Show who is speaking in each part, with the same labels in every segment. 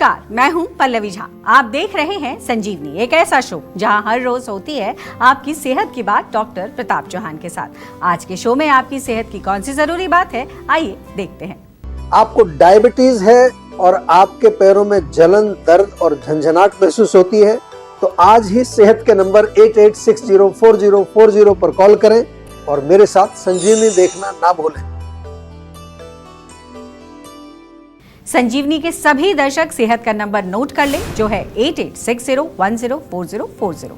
Speaker 1: नमस्कार, मैं हूं पल्लवी झा। आप देख रहे हैं संजीवनी, एक ऐसा शो जहां हर रोज होती है आपकी सेहत की बात डॉक्टर प्रताप चौहान के साथ। आज के शो में आपकी सेहत की कौन सी जरूरी बात है, आइए देखते हैं।
Speaker 2: आपको डायबिटीज है और आपके पैरों में जलन, दर्द और झंझनाहट महसूस होती है तो आज ही सेहत के नंबर 88604040 पर कॉल करें और मेरे साथ संजीवनी देखना ना भूलें।
Speaker 1: संजीवनी के सभी दर्शक सेहत का नंबर नोट कर लें, जो है 8860104040।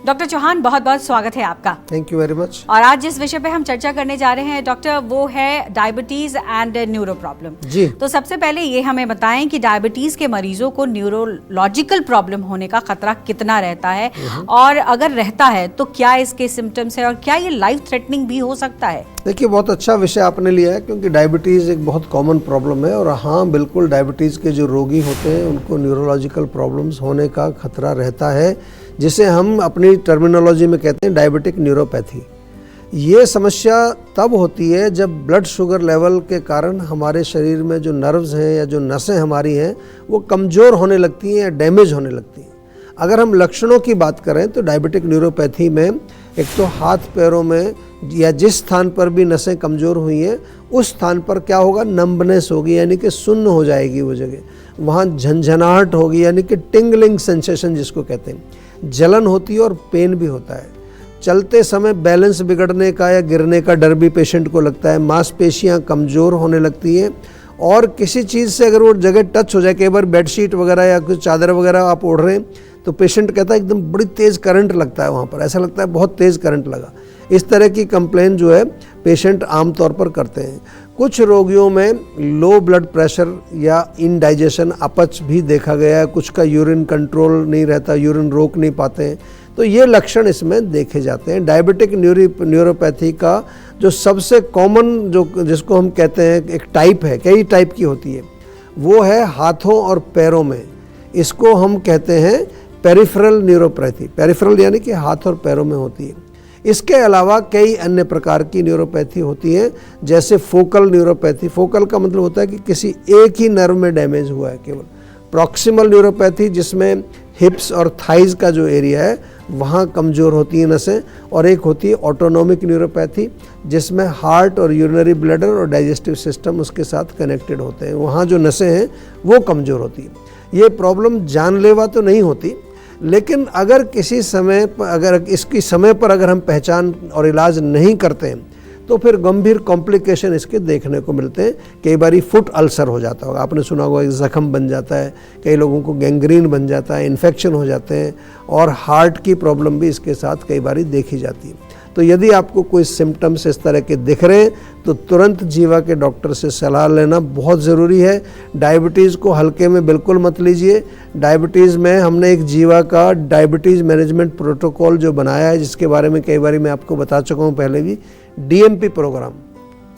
Speaker 1: डॉक्टर चौहान, बहुत बहुत स्वागत है आपका।
Speaker 2: Thank you very much.
Speaker 1: और आज जिस विषय पे हम चर्चा करने जा रहे हैं डॉक्टर, वो है डायबिटीज एंड न्यूरो प्रॉब्लम।
Speaker 2: जी।
Speaker 1: तो सबसे पहले ये हमें बताएं कि डायबिटीज के मरीजों को न्यूरोलॉजिकल प्रॉब्लम होने का खतरा कितना रहता है, और अगर रहता है तो क्या इसके सिम्टम्स है और क्या ये लाइफ थ्रेटनिंग भी हो सकता है?
Speaker 2: देखिए, बहुत अच्छा विषय आपने लिया है क्योंकि डायबिटीज़ एक बहुत कॉमन प्रॉब्लम है और हाँ, बिल्कुल डायबिटीज़ के जो रोगी होते हैं उनको न्यूरोलॉजिकल प्रॉब्लम्स होने का खतरा रहता है, जिसे हम अपनी टर्मिनोलॉजी में कहते हैं डायबिटिक न्यूरोपैथी। ये समस्या तब होती है जब ब्लड शुगर लेवल के कारण हमारे शरीर में जो नर्व्स हैं या जो नसें हमारी हैं वो कमज़ोर होने लगती हैं या डैमेज होने लगती हैं। अगर हम लक्षणों की बात करें तो डायबिटिक न्यूरोपैथी में एक तो हाथ पैरों में या जिस स्थान पर भी नसें कमज़ोर हुई हैं उस स्थान पर क्या होगा, नंबनेस होगी, यानी कि सुन्न हो जाएगी वो जगह। वहाँ झंझनाहट होगी, यानी कि टिंगलिंग सेंसेशन जिसको कहते हैं, जलन होती है और पेन भी होता है। चलते समय बैलेंस बिगड़ने का या गिरने का डर भी पेशेंट को लगता है। मांसपेशियाँ कमज़ोर होने लगती हैं और किसी चीज़ से अगर वो जगह टच हो जाए, कई बार बेडशीट वगैरह या कुछ चादर वगैरह आप ओढ़ रहे हैं तो पेशेंट कहता है एकदम बड़ी तेज़ करंट लगता है, वहाँ पर ऐसा लगता है बहुत तेज़ करंट लगा। इस तरह की कंप्लेन जो है पेशेंट आमतौर पर करते हैं। कुछ रोगियों में लो ब्लड प्रेशर या इनडाइजेशन, अपच भी देखा गया है। कुछ का यूरिन कंट्रोल नहीं रहता, यूरिन रोक नहीं पाते हैं, तो ये लक्षण इसमें देखे जाते हैं। डायबिटिक न्यूरोपैथी का जो सबसे कॉमन जो जिसको हम कहते हैं एक टाइप है, कई टाइप की होती है, वो है हाथों और पैरों में। इसको हम कहते हैं पेरिफेरल न्यूरोपैथी। पेरिफेरल यानी कि हाथ और पैरों में होती है। इसके अलावा कई अन्य प्रकार की न्यूरोपैथी होती है, जैसे फोकल न्यूरोपैथी। फोकल का मतलब होता है कि किसी एक ही नर्व में डैमेज हुआ है केवल। प्रॉक्सिमल न्यूरोपैथी, जिसमें हिप्स और थाइज का जो एरिया है वहाँ कमज़ोर होती हैं नसें। और एक होती है ऑटोनोमिक न्यूरोपैथी, जिसमें हार्ट और यूरिनरी ब्लैडर और डाइजेस्टिव सिस्टम उसके साथ कनेक्टेड होते हैं। वहाँ जो नसें हैं वो कमज़ोर होती हैं। ये प्रॉब्लम जानलेवा तो नहीं होती, लेकिन अगर किसी समय पर अगर हम पहचान और इलाज नहीं करते हैं तो फिर गंभीर कॉम्प्लिकेशन इसके देखने को मिलते हैं। कई बार फुट अल्सर हो जाता होगा, आपने सुना होगा, एक ज़ख्म बन जाता है, कई लोगों को गैंग्रीन बन जाता है, इन्फेक्शन हो जाते हैं, और हार्ट की प्रॉब्लम भी इसके साथ कई बार देखी जाती है। तो यदि आपको कोई सिम्टम्स इस तरह के दिख रहे हैं तो तुरंत जीवा के डॉक्टर से सलाह लेना बहुत ज़रूरी है। डायबिटीज़ को हल्के में बिल्कुल मत लीजिए। डायबिटीज़ में हमने एक जीवा का डायबिटीज़ मैनेजमेंट प्रोटोकॉल जो बनाया है, जिसके बारे में कई बार मैं आपको बता चुका हूँ पहले भी, DMP प्रोग्राम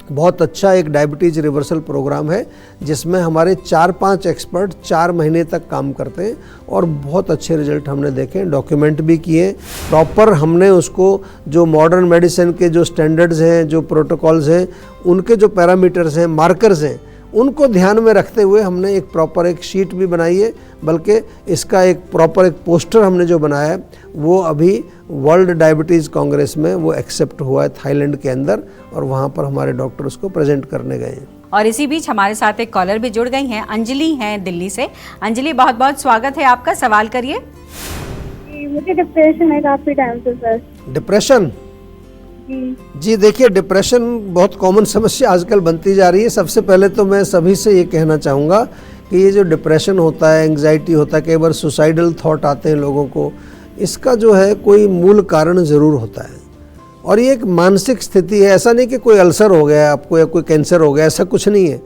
Speaker 2: बहुत अच्छा एक डायबिटीज़ रिवर्सल प्रोग्राम है, जिसमें हमारे 4-5 एक्सपर्ट 4 महीने तक काम करते हैं और बहुत अच्छे रिजल्ट हमने देखे, डॉक्यूमेंट भी किए। प्रॉपर हमने उसको जो मॉडर्न मेडिसिन के जो स्टैंडर्ड्स हैं, जो प्रोटोकॉल्स हैं, उनके जो पैरामीटर्स हैं, मार्कर्स हैं, उनको ध्यान में रखते हुए हमने एक प्रॉपर एक शीट भी बनाई है। बल्कि इसका एक प्रॉपर एक पोस्टर हमने जो बनाया है वो अभी वर्ल्ड डायबिटीज़ कांग्रेस में वो एक्सेप्ट हुआ है थाईलैंड के अंदर, और वहाँ पर हमारे डॉक्टर उसको प्रेजेंट करने गए हैं।
Speaker 1: और इसी बीच हमारे साथ एक कॉलर भी जुड़ गई हैं, अंजलि हैं दिल्ली से। अंजलि, बहुत बहुत स्वागत है आपका, सवाल करिए।
Speaker 3: मुझे डिप्रेशन है काफी टाइम से सर।
Speaker 2: डिप्रेशन? जी, देखिए, डिप्रेशन बहुत कॉमन समस्या आजकल बनती जा रही है। सबसे पहले तो मैं सभी से ये कहना चाहूँगा कि ये जो डिप्रेशन होता है, एंग्जाइटी होता है, कई बार सुसाइडल थॉट आते हैं लोगों को, इसका जो है कोई मूल कारण ज़रूर होता है। और ये एक मानसिक स्थिति है, ऐसा नहीं कि कोई अल्सर हो गया आपको या कोई कैंसर हो गया, ऐसा कुछ नहीं है,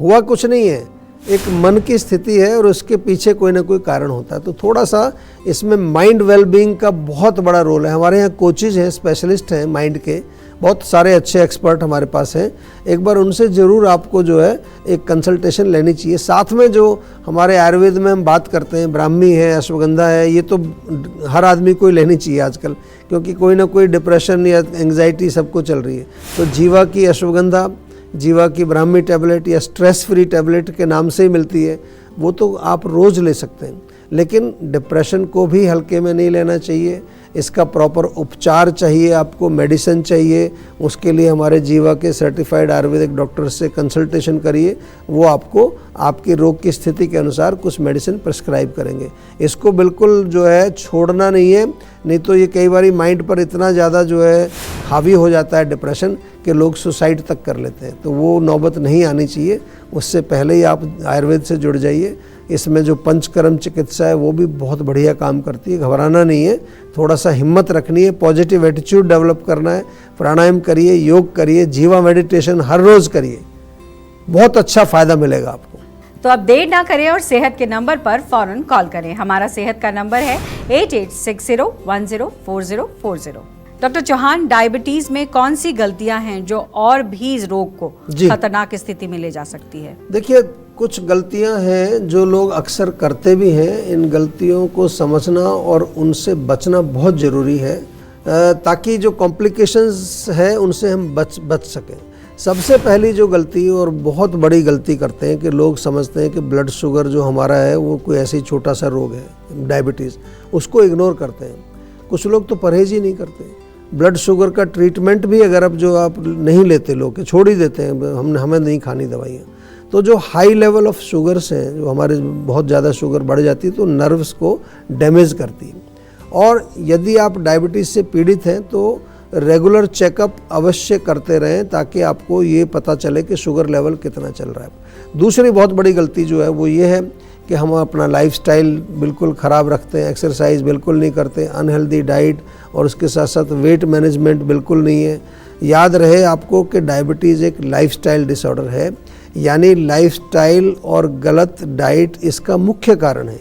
Speaker 2: हुआ कुछ नहीं है। एक मन की स्थिति है और उसके पीछे कोई ना कोई कारण होता है। तो थोड़ा सा इसमें माइंड वेलबींग का बहुत बड़ा रोल है। हमारे यहाँ कोचेज हैं, स्पेशलिस्ट हैं माइंड के, बहुत सारे अच्छे एक्सपर्ट हमारे पास हैं। एक बार उनसे ज़रूर आपको जो है एक कंसल्टेशन लेनी चाहिए। साथ में जो हमारे आयुर्वेद में हम बात करते हैं, ब्राह्मी है, अश्वगंधा है, ये तो हर आदमी को ही लेनी चाहिए आजकल, क्योंकि कोई ना कोई डिप्रेशन या एंग्जाइटी सबको चल रही है। तो जीवा की अश्वगंधा, जीवा की ब्राह्मी टैबलेट या स्ट्रेस फ्री टैबलेट के नाम से ही मिलती है, वो तो आप रोज़ ले सकते हैं, लेकिन डिप्रेशन को भी हल्के में नहीं लेना चाहिए। इसका प्रॉपर उपचार चाहिए, आपको मेडिसिन चाहिए। उसके लिए हमारे जीवा के सर्टिफाइड आयुर्वेदिक डॉक्टर से कंसल्टेशन करिए, वो आपको आपके रोग की स्थिति के अनुसार कुछ मेडिसिन प्रिस्क्राइब करेंगे। इसको बिल्कुल जो है छोड़ना नहीं है, नहीं तो ये कई बार माइंड पर इतना ज़्यादा जो है हावी हो जाता है डिप्रेशन कि लोग सुसाइड तक कर लेते हैं, तो वो नौबत नहीं आनी चाहिए। उससे पहले ही आप आयुर्वेद से जुड़ जाइए। इसमें जो पंचकर्म चिकित्सा है वो भी बहुत बढ़िया काम करती है, घबराना नहीं है, थोड़ा सा हिम्मत रखनी है, पॉजिटिव एटीट्यूड डेवलप करना है। प्राणायाम करिए, योग करिए, जीवा मेडिटेशन हर रोज़ करिए, बहुत अच्छा फ़ायदा मिलेगा आपको।
Speaker 1: तो अब देर ना करें और सेहत के नंबर पर फौरन कॉल करें। हमारा सेहत का नंबर है 8860104040। डॉक्टर चौहान, डायबिटीज में कौन सी गलतियां हैं जो और भी इस रोग को खतरनाक स्थिति में ले जा सकती है?
Speaker 2: देखिए, कुछ गलतियां हैं जो लोग अक्सर करते भी हैं। इन गलतियों को समझना और उनसे बचना बहुत ज़रूरी है, ताकि जो कॉम्प्लिकेशंस है उनसे हम बच सकें। सबसे पहली जो गलती और बहुत बड़ी गलती करते हैं कि लोग समझते हैं कि ब्लड शुगर जो हमारा है वो कोई ऐसे ही छोटा सा रोग है, डायबिटीज़, उसको इग्नोर करते हैं। कुछ लोग तो परहेज ही नहीं करते। ब्लड शुगर का ट्रीटमेंट भी अगर अब जो आप नहीं लेते, लोग छोड़ ही देते हैं, हमें नहीं खानी दवाइयाँ। तो जो हाई लेवल ऑफ शुगर्स हैं, जो हमारे बहुत ज़्यादा शुगर बढ़ जाती है तो नर्व्स को डैमेज करती है। और यदि आप डायबिटीज़ से पीड़ित हैं तो रेगुलर चेकअप अवश्य करते रहें, ताकि आपको ये पता चले कि शुगर लेवल कितना चल रहा है। दूसरी बहुत बड़ी गलती जो है वो ये है कि हम अपना लाइफस्टाइल बिल्कुल ख़राब रखते हैं, एक्सरसाइज बिल्कुल नहीं करते, अनहेल्दी डाइट, और उसके साथ साथ वेट मैनेजमेंट बिल्कुल नहीं है। याद रहे आपको कि डायबिटीज़ एक लाइफस्टाइल डिसऑर्डर है, यानी लाइफस्टाइल और गलत डाइट इसका मुख्य कारण है।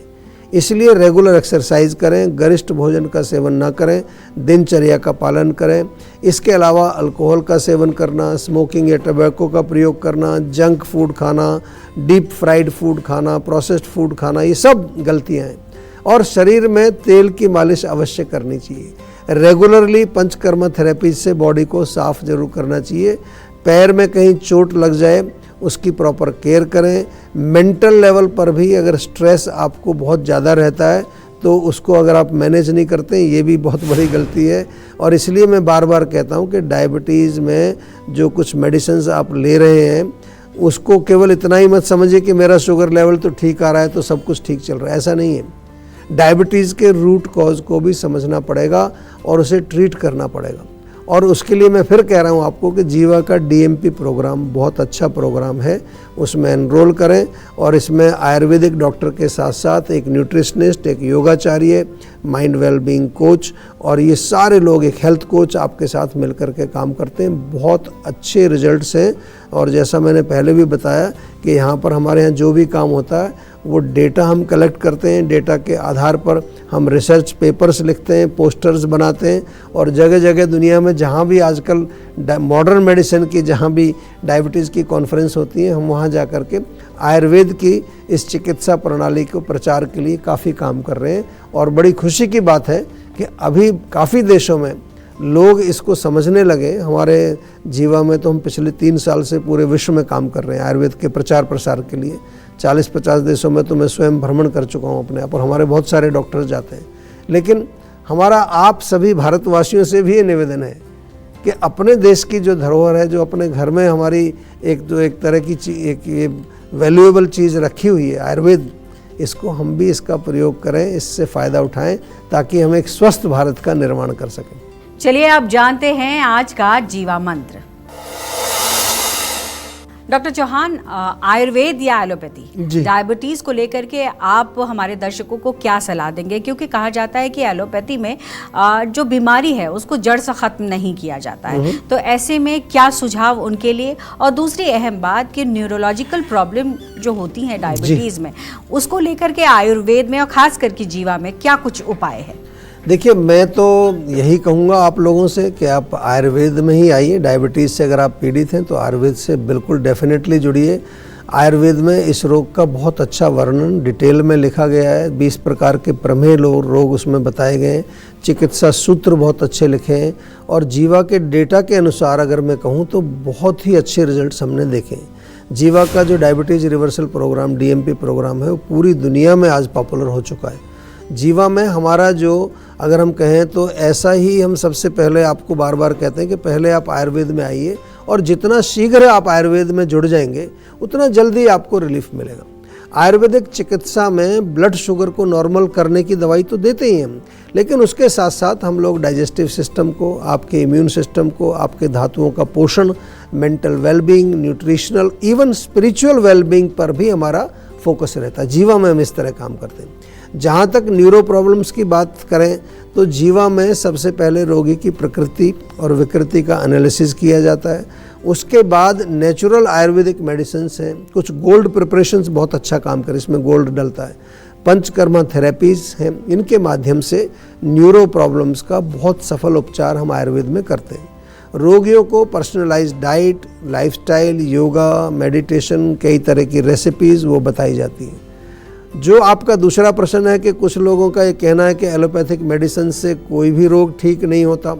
Speaker 2: इसलिए रेगुलर एक्सरसाइज करें, गरिष्ठ भोजन का सेवन ना करें, दिनचर्या का पालन करें। इसके अलावा अल्कोहल का सेवन करना, स्मोकिंग या टबैको का प्रयोग करना, जंक फूड खाना, डीप फ्राइड फूड खाना, प्रोसेस्ड फूड खाना, ये सब गलतियां हैं। और शरीर में तेल की मालिश अवश्य करनी चाहिए। रेगुलरली पंचकर्म थेरेपी से बॉडी को साफ जरूर करना चाहिए। पैर में कहीं चोट लग जाए उसकी प्रॉपर केयर करें। मेंटल लेवल पर भी अगर स्ट्रेस आपको बहुत ज़्यादा रहता है तो उसको अगर आप मैनेज नहीं करते, ये भी बहुत बड़ी गलती है। और इसलिए मैं बार बार कहता हूँ कि डायबिटीज़ में जो कुछ मेडिसिन्स आप ले रहे हैं उसको केवल इतना ही मत समझिए कि मेरा शुगर लेवल तो ठीक आ रहा है तो सब कुछ ठीक चल रहा है, ऐसा नहीं है। डायबिटीज़ के रूट कॉज को भी समझना पड़ेगा और उसे ट्रीट करना पड़ेगा। और उसके लिए मैं फिर कह रहा हूँ आपको कि जीवा का DMP प्रोग्राम बहुत अच्छा प्रोग्राम है, उसमें एनरोल करें। और इसमें आयुर्वेदिक डॉक्टर के साथ साथ एक न्यूट्रिशनिस्ट, एक योगाचार्य, माइंड वेलबींग कोच और ये सारे लोग, एक हेल्थ कोच आपके साथ मिलकर के काम करते हैं। बहुत अच्छे रिजल्ट्स हैं। और जैसा मैंने पहले भी बताया कि यहाँ पर हमारे यहाँ जो भी काम होता है वो डेटा हम कलेक्ट करते हैं, डेटा के आधार पर हम रिसर्च पेपर्स लिखते हैं, पोस्टर्स बनाते हैं। और जगह जगह दुनिया में जहाँ भी आजकल मॉडर्न मेडिसिन की जहाँ भी डायबिटीज़ की कॉन्फ्रेंस होती है, हम वहाँ जा कर के आयुर्वेद की इस चिकित्सा प्रणाली को प्रचार के लिए काफ़ी काम कर रहे हैं। और बड़ी खुशी की बात है कि अभी काफ़ी देशों में लोग इसको समझने लगे। हमारे जीवा में तो हम पिछले 3 साल से पूरे विश्व में काम कर रहे हैं आयुर्वेद के प्रचार प्रसार के लिए। 40-50 देशों में तो मैं स्वयं भ्रमण कर चुका हूँ अपने आप, और हमारे बहुत सारे डॉक्टर्स जाते हैं। लेकिन हमारा आप सभी भारतवासियों से भी ये निवेदन है कि अपने देश की जो धरोहर है, जो अपने घर में हमारी एक तरह की एक वैल्यूएबल चीज़ रखी हुई है आयुर्वेद, इसको हम भी इसका प्रयोग करें, इससे फ़ायदा उठाएं, ताकि हम एक स्वस्थ भारत का निर्माण कर सकें।
Speaker 1: चलिए अब जानते हैं आज का जीवा मंत्र। डॉक्टर चौहान, आयुर्वेद या एलोपैथी, डायबिटीज को लेकर के आप हमारे दर्शकों को क्या सलाह देंगे? क्योंकि कहा जाता है कि एलोपैथी में जो बीमारी है उसको जड़ से खत्म नहीं किया जाता है, तो ऐसे में क्या सुझाव उनके लिए? और दूसरी अहम बात कि न्यूरोलॉजिकल प्रॉब्लम जो होती हैं डायबिटीज में, उसको लेकर के आयुर्वेद में और खास करके जीवा में क्या कुछ उपाय है?
Speaker 2: देखिए, मैं तो यही कहूँगा आप लोगों से कि आप आयुर्वेद में ही आइए। डायबिटीज़ से अगर आप पीड़ित हैं तो आयुर्वेद से बिल्कुल डेफिनेटली जुड़िए। आयुर्वेद में इस रोग का बहुत अच्छा वर्णन डिटेल में लिखा गया है। 20 प्रकार के प्रमेय रोग उसमें बताए गए हैं। चिकित्सा सूत्र बहुत अच्छे लिखे हैं। और जीवा के डेटा के अनुसार अगर मैं कहूँ तो बहुत ही अच्छे रिजल्ट्स हमने देखे हैं। जीवा का जो diabetes reversal program DMP program है वो पूरी दुनिया में आज पॉपुलर हो चुका है। जीवा में हमारा जो अगर हम कहें तो ऐसा ही हम सबसे पहले आपको बार बार कहते हैं कि पहले आप आयुर्वेद में आइए और जितना शीघ्र आप आयुर्वेद में जुड़ जाएंगे उतना जल्दी आपको रिलीफ मिलेगा। आयुर्वेदिक चिकित्सा में ब्लड शुगर को नॉर्मल करने की दवाई तो देते ही हम, लेकिन उसके साथ साथ हम लोग डाइजेस्टिव सिस्टम को, आपके इम्यून सिस्टम को, आपके धातुओं का पोषण, mental wellbeing, nutritional, even spiritual wellbeing पर भी हमारा फोकस रहता है। जीवा में हम इस तरह काम करते हैं। जहाँ तक न्यूरो प्रॉब्लम्स की बात करें तो जीवा में सबसे पहले रोगी की प्रकृति और विकृति का एनालिसिस किया जाता है। उसके बाद नेचुरल आयुर्वेदिक मेडिसिन हैं, कुछ गोल्ड प्रिपरेशंस बहुत अच्छा काम करें, इसमें गोल्ड डलता है, पंचकर्मा थेरेपीज़ हैं, इनके माध्यम से न्यूरो प्रॉब्लम्स का बहुत सफल उपचार हम आयुर्वेद में करते हैं। रोगियों को personalised diet, lifestyle, yoga, meditation, कई तरह की रेसिपीज़ वो बताई जाती हैं। जो आपका दूसरा प्रश्न है कि कुछ लोगों का ये कहना है कि एलोपैथिक मेडिसिन से कोई भी रोग ठीक नहीं होता,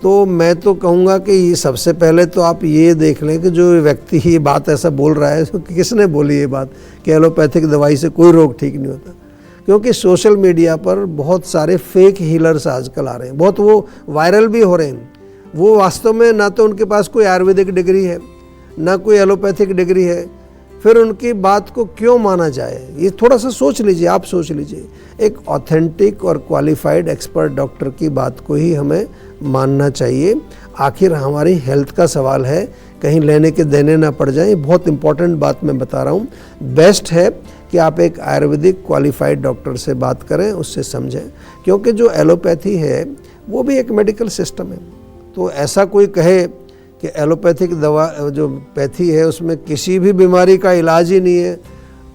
Speaker 2: तो मैं तो कहूँगा कि ये सबसे पहले तो आप ये देख लें कि जो व्यक्ति ये बात ऐसा बोल रहा है तो किसने बोली ये बात कि एलोपैथिक दवाई से कोई रोग ठीक नहीं होता। क्योंकि सोशल मीडिया पर बहुत सारे फेक हीलर्स आजकल आ रहे हैं, बहुत वो वायरल भी हो रहे हैं। वो वास्तव में ना तो उनके पास कोई आयुर्वेदिक डिग्री है ना कोई एलोपैथिक डिग्री है, फिर उनकी बात को क्यों माना जाए? ये थोड़ा सा सोच लीजिए, आप सोच लीजिए। एक ऑथेंटिक और क्वालिफाइड एक्सपर्ट डॉक्टर की बात को ही हमें मानना चाहिए। आखिर हमारी हेल्थ का सवाल है, कहीं लेने के देने ना पड़ जाए। बहुत इंपॉर्टेंट बात मैं बता रहा हूँ। बेस्ट है कि आप एक आयुर्वेदिक क्वालिफाइड डॉक्टर से बात करें, उससे समझें, क्योंकि जो एलोपैथी है वो भी एक मेडिकल सिस्टम है। तो ऐसा कोई कहे कि एलोपैथिक दवा जो पैथी है उसमें किसी भी बीमारी का इलाज ही नहीं है,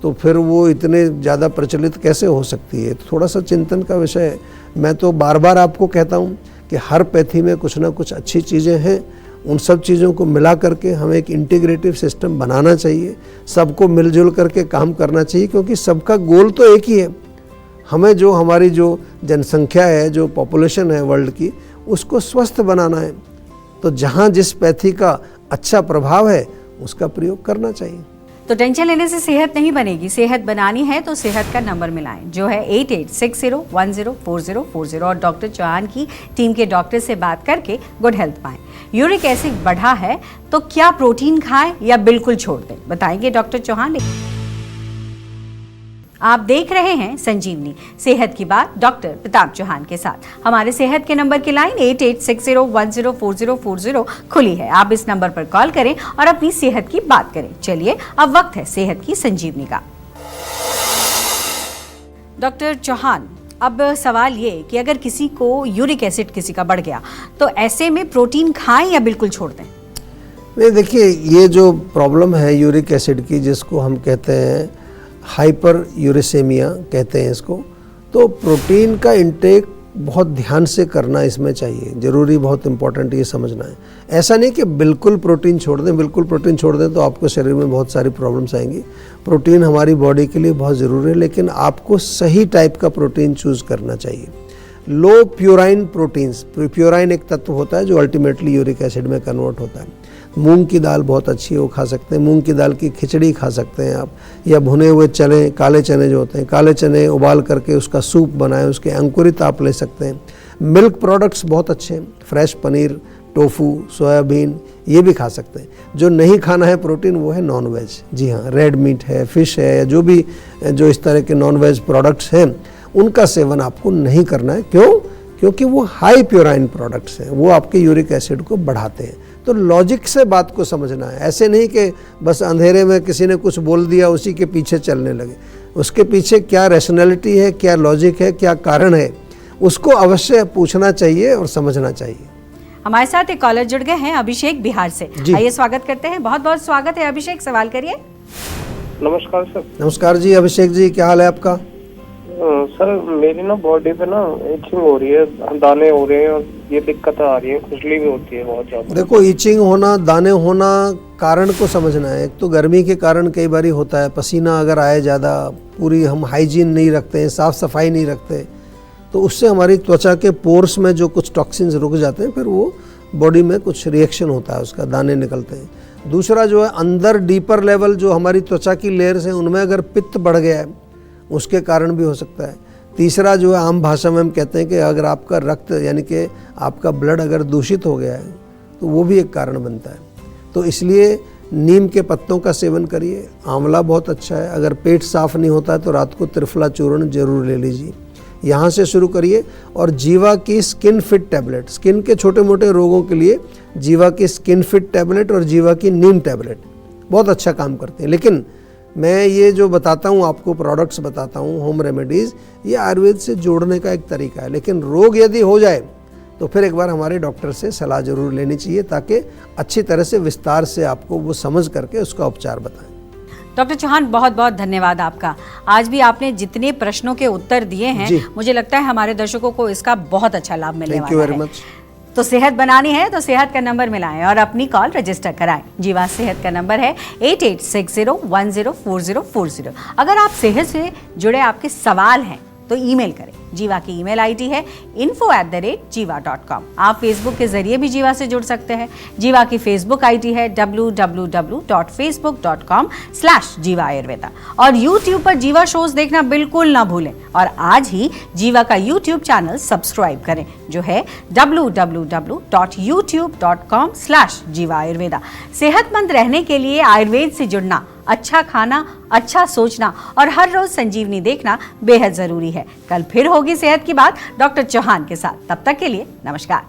Speaker 2: तो फिर वो इतने ज़्यादा प्रचलित कैसे हो सकती है? तो थोड़ा सा चिंतन का विषय है। मैं तो बार बार आपको कहता हूँ कि हर पैथी में कुछ ना कुछ अच्छी चीज़ें हैं, उन सब चीज़ों को मिला करके हमें एक इंटीग्रेटिव सिस्टम बनाना चाहिए, सबको मिलजुल करके काम करना चाहिए, क्योंकि सबका गोल तो एक ही है। हमें जो हमारी जो जनसंख्या है, जो पॉपुलेशन है वर्ल्ड की, उसको स्वस्थ बनाना है। तो जहाँ जिस पैथी का अच्छा प्रभाव है उसका प्रयोग करना चाहिए।
Speaker 1: तो टेंशन लेने से सेहत नहीं बनेगी, सेहत बनानी है तो सेहत का नंबर मिलाएं, जो है 8860104040, और डॉक्टर चौहान की टीम के डॉक्टर से बात करके गुड हेल्थ पाएं। यूरिक एसिड बढ़ा है तो क्या प्रोटीन खाएं या बिल्कुल छोड़ दें, बताएंगे डॉक्टर चौहान। आप देख रहे हैं संजीवनी, सेहत की बात डॉक्टर प्रताप चौहान के साथ। हमारे सेहत के नंबर की लाइन 8860104040 खुली है। आप इस नंबर पर कॉल करें और अपनी सेहत की बात करें। चलिए अब वक्त है सेहत की संजीवनी का। डॉक्टर चौहान, अब सवाल ये कि अगर किसी को यूरिक एसिड किसी का बढ़ गया तो ऐसे में प्रोटीन खाएं या बिल्कुल छोड़ दें?
Speaker 2: नहीं, देखिए, ये जो प्रॉब्लम है यूरिक एसिड की, जिसको हम कहते हैं हाइपर यूरेसेमिया कहते हैं इसको, तो प्रोटीन का इंटेक बहुत ध्यान से करना इसमें चाहिए, ज़रूरी, बहुत इंपॉर्टेंट ये समझना है। ऐसा नहीं कि बिल्कुल प्रोटीन छोड़ दें, बिल्कुल प्रोटीन छोड़ दें तो आपको शरीर में बहुत सारी प्रॉब्लम्स आएंगी। प्रोटीन हमारी बॉडी के लिए बहुत ज़रूरी है, लेकिन आपको सही टाइप का प्रोटीन चूज़ करना चाहिए। लो प्योराइन प्रोटीन्स, प्योराइन एक तत्व होता है जो अल्टीमेटली यूरिक एसिड में कन्वर्ट होता है। मूंग की दाल बहुत अच्छी है, वो खा सकते हैं। मूंग की दाल की खिचड़ी खा सकते हैं आप, या भुने हुए चने, काले चने जो होते हैं, काले चने उबाल करके उसका सूप बनाएं, उसके अंकुरित आप ले सकते हैं। मिल्क प्रोडक्ट्स बहुत अच्छे हैं, फ्रेश पनीर, टोफू, सोयाबीन, ये भी खा सकते हैं। जो नहीं खाना है प्रोटीन वो है नॉन वेज। जी हाँ, रेड मीट है, फिश है, या जो भी जो इस तरह के नॉन वेज प्रोडक्ट्स हैं उनका सेवन आपको नहीं करना है। क्यों? क्योंकि वो हाई प्योराइन प्रोडक्ट्स हैं, वो आपके यूरिक एसिड को बढ़ाते हैं। तो लॉजिक से बात को समझना है, ऐसे नहीं कि बस अंधेरे में किसी ने कुछ बोल दिया उसी के पीछे चलने लगे। उसके पीछे क्या रैशनैलिटी है, क्या लॉजिक है, क्या कारण है, उसको अवश्य पूछना चाहिए और समझना चाहिए।
Speaker 1: हमारे साथ एक कॉलर जुड़ गए हैं, अभिषेक बिहार से। आइए स्वागत करते हैं। बहुत बहुत स्वागत है अभिषेक, सवाल करिए।
Speaker 4: नमस्कार सर।
Speaker 2: नमस्कार जी अभिषेक जी, क्या हाल है आपका?
Speaker 4: सर मेरी ना बॉडी पे ना इचिंग हो रही है, दाने हो रहे हैं और ये दिक्कत आ रही है, खुजली भी होती है बहुत ज़्यादा।
Speaker 2: देखो, इचिंग होना, दाने होना, कारण को समझना है। एक तो गर्मी के कारण कई बार होता है, पसीना अगर आए ज़्यादा, पूरी हम हाइजीन नहीं रखते हैं, साफ़ सफाई नहीं रखते, तो उससे हमारी त्वचा के पोर्स में जो कुछ टॉक्सिन्स रुक जाते हैं, फिर वो बॉडी में कुछ रिएक्शन होता है, उसका दाने निकलते हैं। दूसरा जो है अंदर डीपर लेवल जो हमारी त्वचा की लेयर्स हैं उनमें अगर पित्त बढ़ गया है उसके कारण भी हो सकता है। तीसरा जो है आम भाषा में हम कहते हैं कि अगर आपका रक्त यानी कि आपका ब्लड अगर दूषित हो गया है तो वो भी एक कारण बनता है। तो इसलिए नीम के पत्तों का सेवन करिए, आंवला बहुत अच्छा है। अगर पेट साफ नहीं होता है तो रात को त्रिफला चूर्ण जरूर ले लीजिए, यहाँ से शुरू करिए। और जीवा की स्किन फिट टैबलेट, स्किन के छोटे मोटे रोगों के लिए जीवा की स्किन फिट टैबलेट और जीवा की नीम टैबलेट बहुत अच्छा काम करते हैं। लेकिन मैं ये जो बताता हूँ आपको, प्रोडक्ट्स बताता हूँ, होम रेमेडीज़, ये आयुर्वेद से जोड़ने का एक तरीका है। लेकिन रोग यदि हो जाए तो फिर एक बार हमारे डॉक्टर से सलाह जरूर लेनी चाहिए ताकि अच्छी तरह से विस्तार से आपको वो समझ करके उसका उपचार बताएं।
Speaker 1: डॉक्टर चौहान, बहुत बहुत धन्यवाद आपका। आज भी आपने जितने प्रश्नों के उत्तर दिए हैं, मुझे लगता है हमारे दर्शकों को इसका बहुत अच्छा लाभ मिलने वाला है।
Speaker 2: Thank you very much.
Speaker 1: तो सेहत बनानी है तो सेहत का नंबर मिलाएं और अपनी कॉल रजिस्टर कराएं। जीवा सेहत का नंबर है 8860104040। अगर आप सेहत से जुड़े आपके सवाल हैं तो ईमेल करें। जीवा की ईमेल आईडी है info@jiva.com। आप फेसबुक के जरिए भी जीवा से जुड़ सकते हैं। जीवा की फेसबुक आईडी है www.facebook.com/जीवा आयुर्वेदा। और यूट्यूब पर जीवा शोज देखना बिल्कुल ना भूलें और आज ही जीवा का यूट्यूब चैनल सब्सक्राइब करें जो है www.youtube.com/जीवा आयुर्वेदा। सेहतमंद रहने के लिए आयुर्वेद से जुड़ना, अच्छा खाना, अच्छा सोचना और हर रोज संजीवनी देखना बेहद जरूरी है। कल फिर होगी सेहत की बात डॉक्टर चौहान के साथ। तब तक के लिए नमस्कार।